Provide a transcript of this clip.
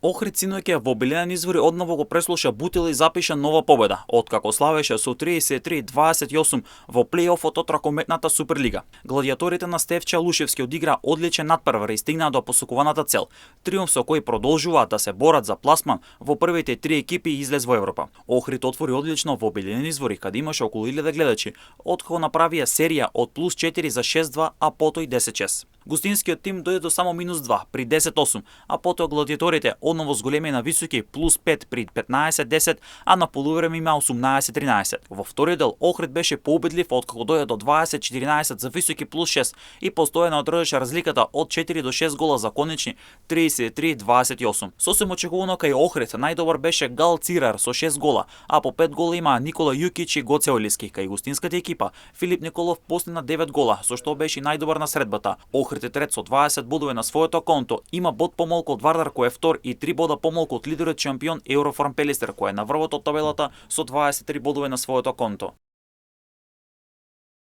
Охрид синоќа во Обилинен извори одново го преслуша Бутил и запиша нова победа, откако славеше со 33-28 во плейофот од ракометната Суперлига. Гладиаторите на Стеф Чалушевски одигра одличен надпревар и стигнаа до посокуваната цел. Триумф со кој продолжуваат да се борат за пласман во првите три екипи и излез во Европа. Охрид отвори одлично во Обилинен извори, каде имаше околу 1000 гледачи, откако направија серија од +4 за 6-2, а потоа и 10-6. Гостинскиот тим дојде до само -2 при 10-8, а потоа гладиаторите одново зголеми на високи +5 при 15-10, а на полувреме има 18-13. Во вториот дел Охрид беше поубедлив откако дојде до 20-14 за високи +6 и постојано одржаше разликата од 4 до 6 гола за конечни 33-28. Сосем очекувано кај Охрид најдобар беше Гал Цирар со 6 гола, а по 5 гола има Никола Јукич и Гоце Олиски. Кај гостинската екипа Филип Николов постигна 9 гола, со што беше најдобар на средбата. Охрид е трет со 20 бодови на своето конто, има бод помалку од Вардар кој е втор и 3 бода помалку од лидерот шампион Еврофарм Пелистер кој е на врвот од табелата со 23 бодови на своето конто.